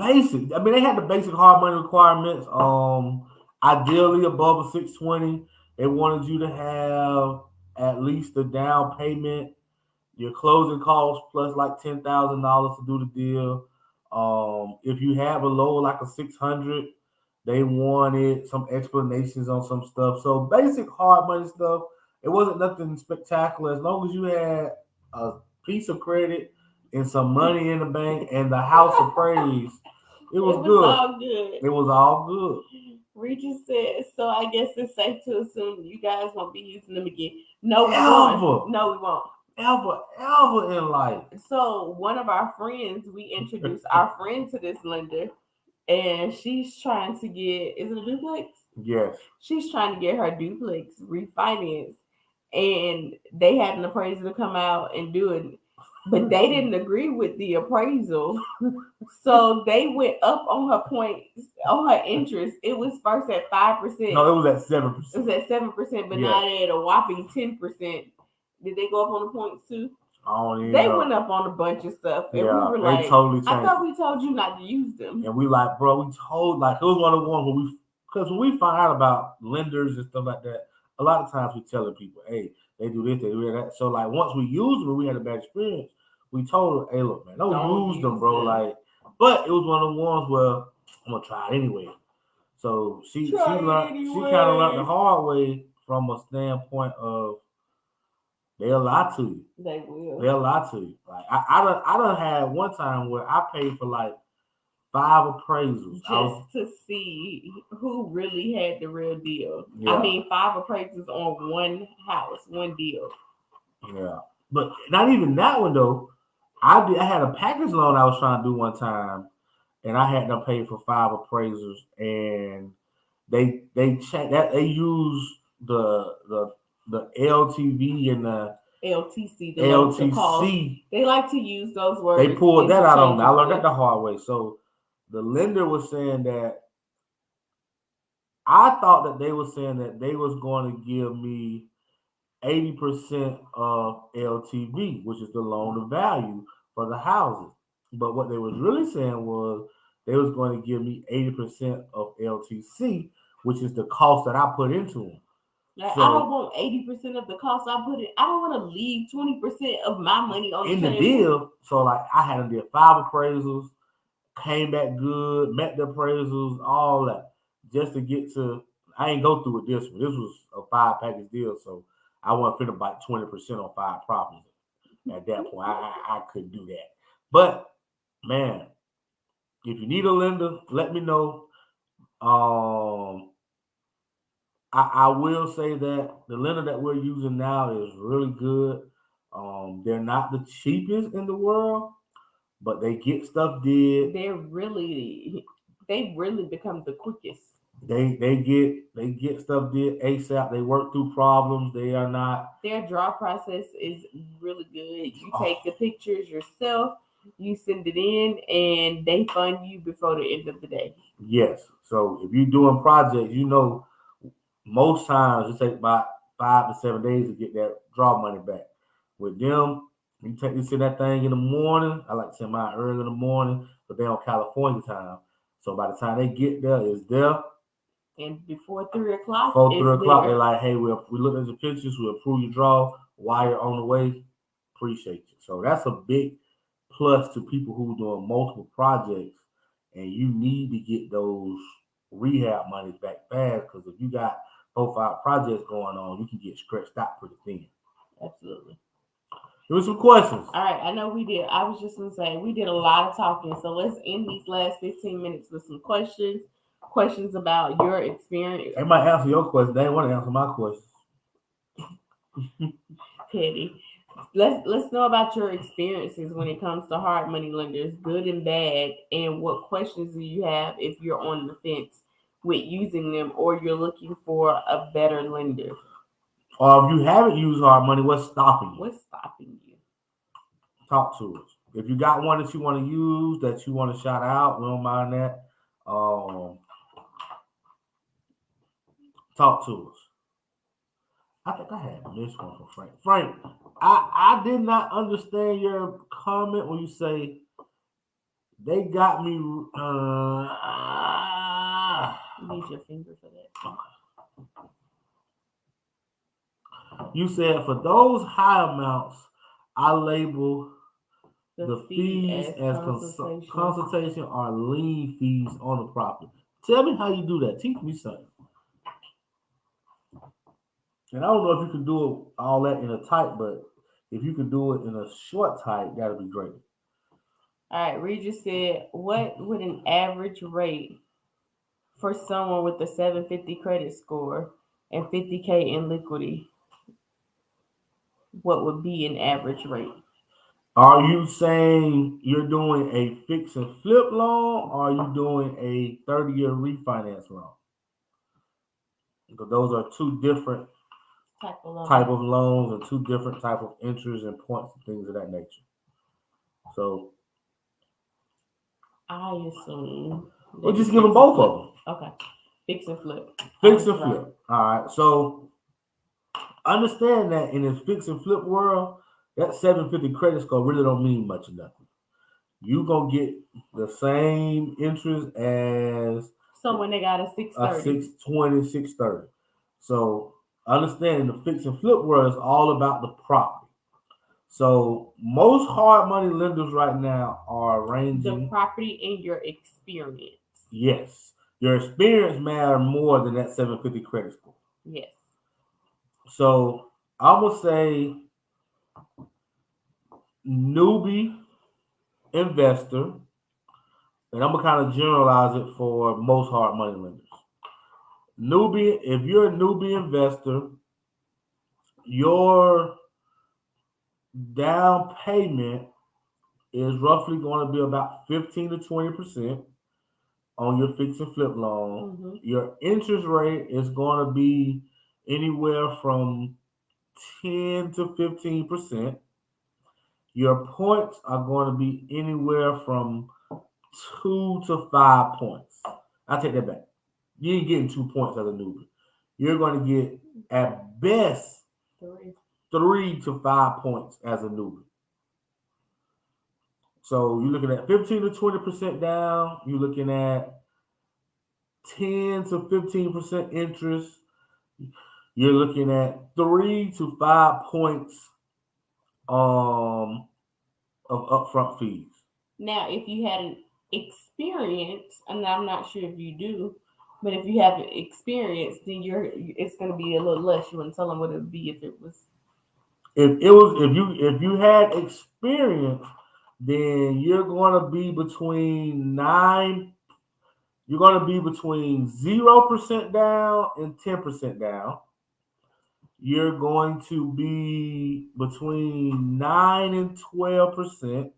basic. I mean, they had the basic hard money requirements. Ideally above a 620. They wanted you to have at least a down payment, your closing costs plus like $10,000 to do the deal. If you have a low like a 600, they wanted some explanations on some stuff. So basic hard money stuff. It wasn't nothing spectacular as long as you had a piece of credit and some money in the bank and the house appraised. It was good. All good. It was all good. Regis said, so I guess it's safe to assume you guys won't be using them again. No, we Ever. won't. No, we won't. Ever in life. So one of our friends, we introduced our friend to this lender, and she's trying to get, is it a duplex? Yes. She's trying to get her duplex refinanced, and they had an appraiser to come out and do it, but they didn't agree with the appraisal. So they went up on her points, on her interest. It was first at 5%. No, it was at 7%. It was at 7%, but now they're at a whopping 10%. Did they go up on the points too? They went up on a bunch of stuff, and we were like, totally I thought we told you not to use them. And we like, bro, we told, like, it was one of the ones where because when we find out about lenders and stuff like that, a lot of times we telling people, hey, they do this, they do that. So like once we used them and we had a bad experience, we told her, hey, look, man, don't use them, bro. Like, but it was one of the ones where I'm gonna try it anyway. So she kind of learned the hard way from a standpoint of they'll lie to you. They will. They'll lie to you. Like I done had one time where I paid for like 5 appraisals just to see who really had the real deal. Yeah. I mean, 5 appraisals on one house, one deal. Yeah, but not even that one though. I had a package loan I was trying to do one time, and I had to pay for 5 appraisals, and they check that they use the LTV and the LTC, the LTC. They like to use those words. They pulled that out on me. I learned that the hard way. So the lender was saying that I thought that they were saying that they was going to give me 80% of LTV, which is the loan to value for the houses. But what they was really saying was they was going to give me 80% of LTC, which is the cost that I put into them. Like, so, I don't want 80% of the cost I put in. I don't want to leave 20% of my money on in the deal. So like I had them did 5 appraisals, came back good, met the appraisals, all that, just to get to. I ain't go through with this one. This was a 5 package deal, so I wasn't finna buy 20% on 5 properties. At that point, I couldn't do that. But man, if you need a lender, let me know. I will say that the lender that we're using now is really good. They're not the cheapest in the world, but they get stuff did. They've really become the quickest. They get stuff did ASAP. They work through problems. They are not. Their draw process is really good. You take the pictures yourself, you send it in, and they fund you before the end of the day. Yes. So if you're doing projects, you know, most times it takes about 5 to 7 days to get that draw money back. With them, you send that thing in the morning. I like to send mine early in the morning, but they're on California time. So by the time they get there, it's there. And before 3 o'clock, they're like, hey, we look at the pictures, we approve your draw, wire on the way. Appreciate you. So that's a big plus to people who are doing multiple projects, and you need to get those rehab monies back fast, because if you got 4 or 5 projects going on, you can get stretched out pretty thin. Absolutely. There were some questions. All right, I know we did. I was just going to say, we did a lot of talking, so let's end these last 15 minutes with some questions about your experience. They might answer your question. They want to answer my question. Petty. Let's know about your experiences when it comes to hard money lenders, good and bad, and what questions do you have if you're on the fence with using them, or you're looking for a better lender. Or if you haven't used hard money, what's stopping you? What's stopping you? Talk to us. If you got one that you want to use, that you want to shout out, we don't mind that. Talk to us. I think I had this one from Frank. Frank, I did not understand your comment when you say They got me. You need your finger for that. You said for those high amounts, I label the fees as consultation or lien fees on the property. Tell me how you do that. Teach me something. And I don't know if you can do all that in a type, but if you can do it in a short type, that'd be great. All right, Regis said, what would an average rate for someone with a 750 credit score and 50K in liquidity? What would be an average rate? Are you saying you're doing a fix and flip loan, or are you doing a 30-year refinance loan? Because those are two different type of loans and two different type of interest and points and things of that nature. So I assume we'll just give them both of them. Okay. Fix and flip. Fix and flip. All right. So understand that in this fix and flip world, that 750 credit score really don't mean much of nothing. You gonna get the same interest as someone that got a 630. A 620, 630. So understanding the fix and flip world is all about the property. So most hard money lenders right now are ranging the property and your experience. Yes. Your experience matter more than that 750 credit score. Yes. So I would say newbie investor, and I'm gonna kind of generalize it for most hard money lenders. Newbie, if you're a newbie investor, your down payment is roughly going to be about 15 to 20% on your fix and flip loan. Mm-hmm. Your interest rate is going to be anywhere from 10 to 15%. Your points are going to be anywhere from 2 to 5 points. I take that back. You ain't getting 2 points as a newbie. You're going to get at best 3 to 5 points as a newbie. So you're looking at 15 to 20% down. You're looking at 10 to 15% interest. You're looking at 3 to 5 points of upfront fees. Now, if you had an experience, and I'm not sure if you do, but if you have experience, then it's going to be a little less. You wouldn't tell them what it would be if it was. If you had experience, then you're going to be between 0% down and 10% down. You're going to be between 9 and 12%.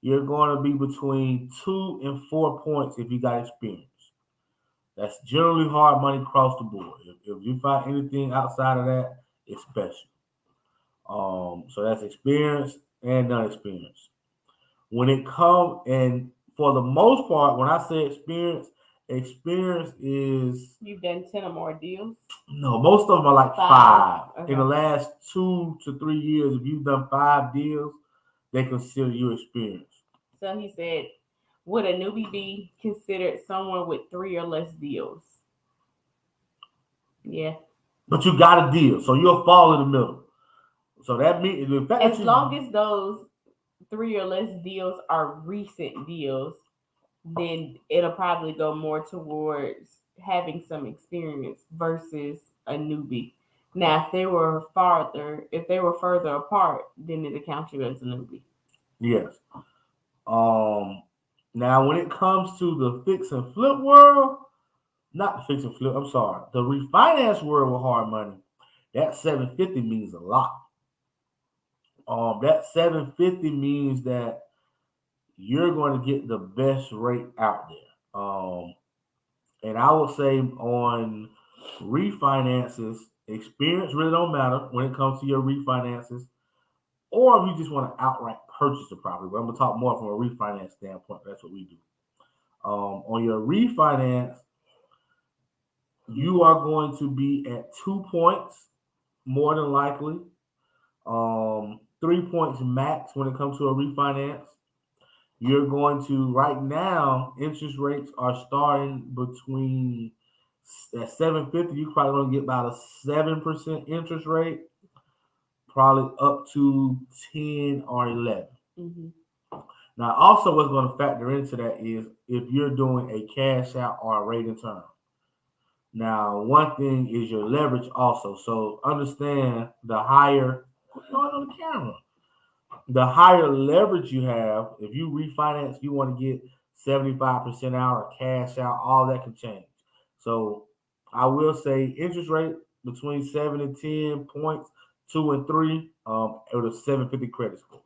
You're going to be between 2 and 4 points if you got experience. That's generally hard money across the board. If you find anything outside of that, it's special. So that's experience and non-experience. When it comes, and for the most part, when I say experience is... You've done 10 or more deals? No, most of them are like 5. Okay. In the last 2 to 3 years, if you've done 5 deals, they consider you experienced. So he said, would a newbie be considered someone with 3 or less deals? Yeah. But you got a deal, so you'll fall in the middle. So that means, in fact, as long as those 3 or less deals are recent deals, then it'll probably go more towards having some experience versus a newbie. Now, if they were further apart, then it accounts you as a newbie. Yes. Now, when it comes to the fix and flip world, not the fix and flip, I'm sorry, the refinance world with hard money, that 750 means a lot. That 750 means that you're going to get the best rate out there. And I would say on refinances, experience really don't matter when it comes to your refinances, or if you just want to outright purchase a property. But I'm going to talk more from a refinance standpoint. That's what we do. On your refinance, you are going to be at 2 points, more than likely. 3 points max when it comes to a refinance. you're going to right now. Interest rates are starting between at 750. You're probably going to get about a 7% interest rate, probably up to 10 or 11. Mm-hmm. Now, also, what's going to factor into that is if you're doing a cash out or a rate of term. Now, one thing is your leverage also. So understand the higher, what's going on the camera? The higher leverage you have, if you refinance, you want to get 75% out or cash out, all that can change. So I will say interest rate between 7 and 10 points, 2 and 3, with a 750 credit score.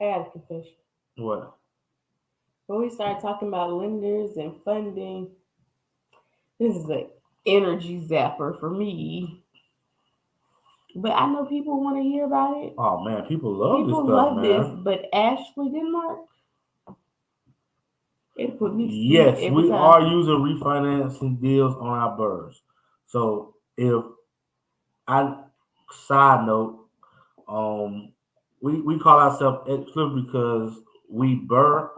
I had a confession. What? When we started talking about lenders and funding, this is an energy zapper for me. But I know people want to hear about it. Oh man, people love People this stuff, love man. this, but Ashley Denmark, it put me to sleep Yes, every we time. are using refinancing deals on our burrs. So if I side note, we call ourselves exclusive because we burr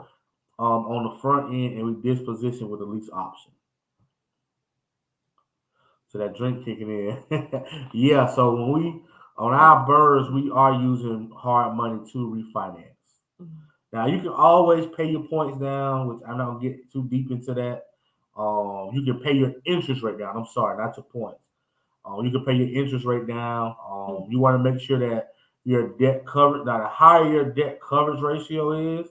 on the front end and we disposition with the lease option. So that drink kicking in. Yeah, so when we on our burrs, we are using hard money to refinance. Now you can always pay your points down, which I'm not gonna get too deep into that. You can pay your interest rate down. I'm sorry, not your points. You can pay your interest rate down. You want to make sure that your debt coverage. Now, the higher your debt coverage ratio is,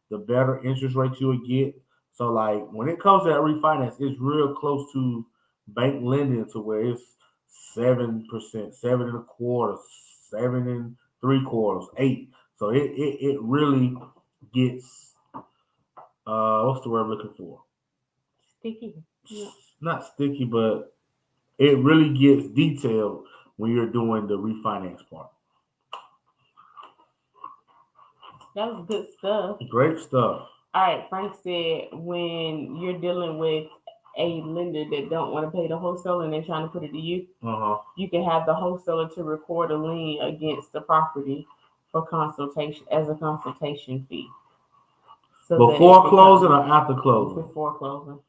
the better interest rate you would get. So, like when it comes to that refinance, it's real close to bank lending to where it's 7%, 7.25%, 7.75%, 8. So it really gets what's the word I'm looking for? Sticky. Yeah. Not sticky, but it really gets detailed when you're doing the refinance part. That was good stuff. Great stuff. All right, Frank said when you're dealing with a lender that don't want to pay the wholesaler and they're trying to put it to you, you can have the wholesaler to record a lien against the property for consultation as a consultation fee. So before closing or after closing? Before closing.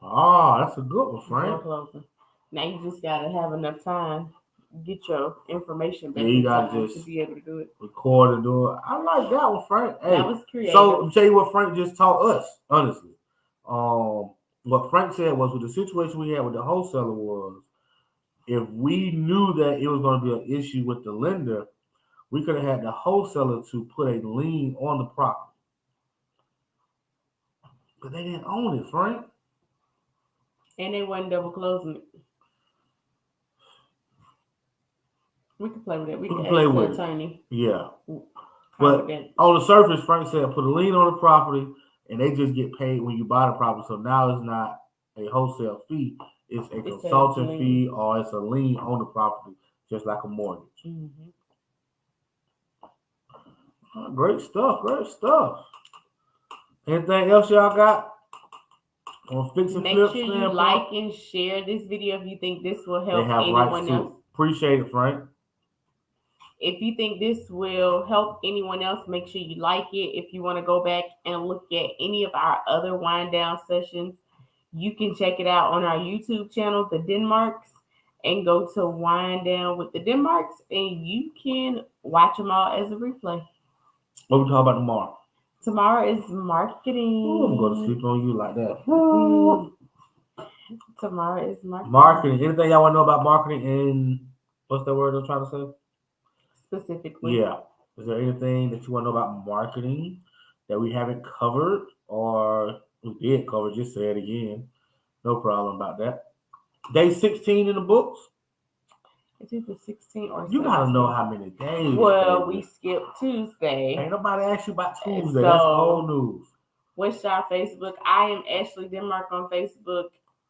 Oh, that's a good one, Frank. Before closing. Now you just gotta have enough time, get your information back. Yeah, you gotta just to be able to do it. Record and do it. I like that one, Frank. Hey, that was creative. So I'll tell you what Frank just taught us, honestly. What Frank said was with the situation we had with the wholesaler was if we knew that it was going to be an issue with the lender, we could have had the wholesaler to put a lien on the property. But they didn't own it, Frank. And they wasn't double closing it. We can play with it. We can play with it. Attorney. Yeah. But on the surface, Frank said put a lien on the property and they just get paid when you buy the property. So now it's not a wholesale fee. It's a consultant fee or it's a lien on the property, just like a mortgage. Mm-hmm. Oh, great stuff. Great stuff. Anything else y'all got? Make sure you like and share this video if you think this will help anyone else. Appreciate it, Frank. If you think this will help anyone else, make sure you like it. If you want to go back and look at any of our other wind down sessions, you can check it out on our YouTube channel, The Denmarks, and go to Wind Down with The Denmarks, and you can watch them all as a replay. What we talk about tomorrow? Tomorrow is marketing. Ooh, I'm going to sleep on you like that. Tomorrow is marketing. Marketing. Anything y'all want to know about marketing and what's that word I'm trying to say? Specifically. Yeah. Is there anything that you want to know about marketing that we haven't covered or we did cover? Just say it again. No problem about that. Day 16 in the books. It's either 16 or 17. You got to know how many days. Well, we skipped Tuesday. Ain't nobody asked you about Tuesday. So, that's old news. What's our Facebook? I am Ashley Denmark on Facebook.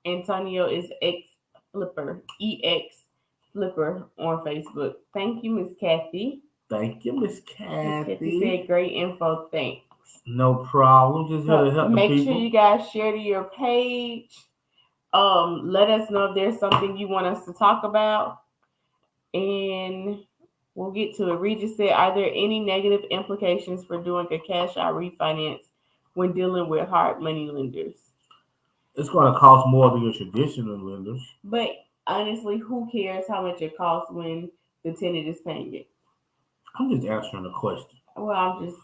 Antonio is X Flipper. EX Flipper on Facebook. Thank you, Miss Kathy. Thank you, Miss Kathy. Miss Kathy said great info. Thanks. No problem. Just here to help the people. Make sure you guys share to your page. Let us know if there's something you want us to talk about. And We'll get to it. Regis said, are there any negative implications for doing a cash out refinance when dealing with hard money lenders? It's going to cost more than your traditional lenders. But honestly, who cares how much it costs when the tenant is paying it? I'm just answering the question. Well, I'm just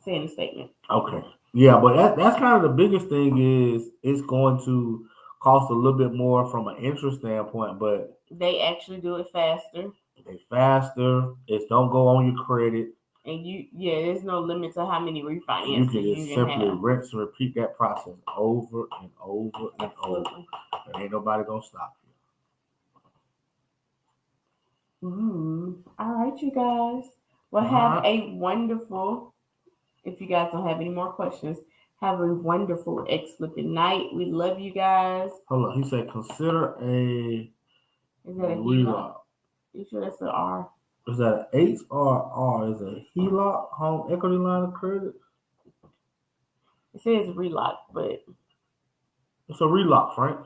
saying a statement. Okay. Yeah, but that's kind of the biggest thing is it's going to cost a little bit more from an interest standpoint, but they actually do it faster. They faster. It's don't go on your credit. And there's no limit to how many refinances you can just simply have. rinse and repeat that process over and over and over. And ain't nobody gonna stop you. All right, you guys. Well, have a wonderful. If you guys don't have any more questions, have a wonderful X-Flipping night. We love you guys. Hold on. He said consider a. Is that a HELOC? You sure that's an R? Is that an H or R? Is it a HELOC, home equity line of credit? It says RELOC, but it's a RELOC, Frank.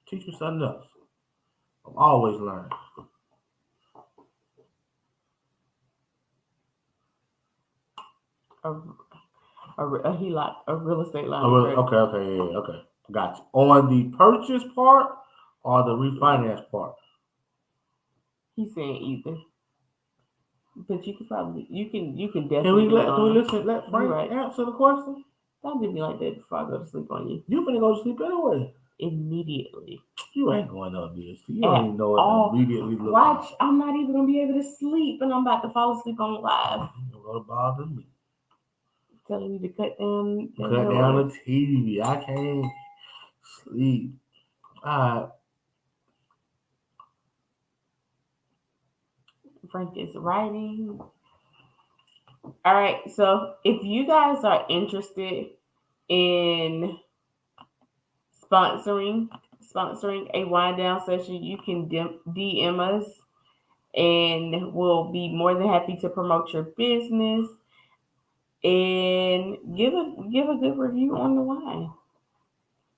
Teach me something else. I'm always learning. A HELOC, a real estate line of credit. Okay. Gotcha. On the purchase part or the refinance part? He's saying either. But you can definitely. Can we let Frank answer the question? Don't do me like that before I go to sleep on you. You finna go to sleep anyway. Immediately. You ain't going up this. You don't even know what immediately looks like. Watch, I'm not even gonna be able to sleep, and I'm about to fall asleep on live. You're gonna bother me. Telling me to cut down the TV. I can't sleep. Alright. Frank is writing. All right, so if you guys are interested in sponsoring a wind down session, you can DM us, and we'll be more than happy to promote your business and give a good review on the wine.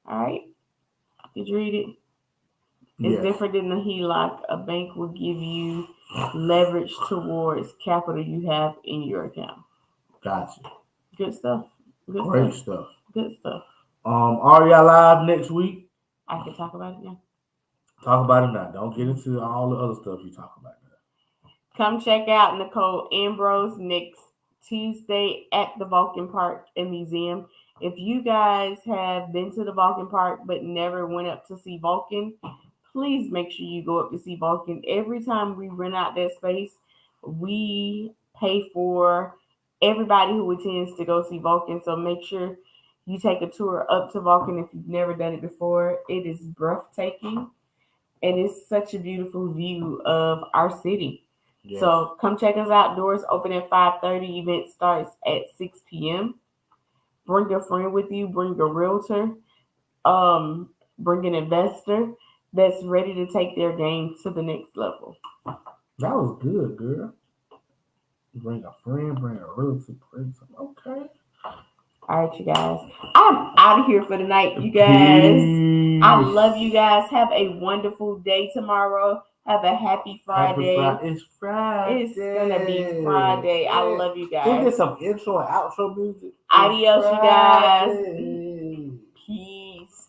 All right, did you read it? It's different than the HELOC. A bank will give you leverage towards capital you have in your account. Gotcha. Good stuff. Great stuff. Good stuff. Are y'all live next week? I can talk about it now. Talk about it now. Don't get into all the other stuff you talk about now. Come check out Nicole Ambrose next Tuesday at the Vulcan Park and Museum. If you guys have been to the Vulcan Park but never went up to see Vulcan, please make sure you go up to see Vulcan. Every time we rent out that space, we pay for everybody who attends to go see Vulcan. So make sure you take a tour up to Vulcan if you've never done it before. It is breathtaking, and it's such a beautiful view of our city. Yes. So come check us out. Doors open at 5:30. Event starts at 6 p.m. Bring a friend with you. Bring a realtor. Bring an investor that's ready to take their game to the next level. That was good, girl. Bring a friend, bring a realtor, okay. All right, you guys. I'm out of here for the night, you guys. Peace. I love you guys. Have a wonderful day tomorrow. Have a happy Friday. It's Friday. It's gonna be Friday. Yeah. I love you guys. Can we get some intro and outro music? Adios, you guys. Peace.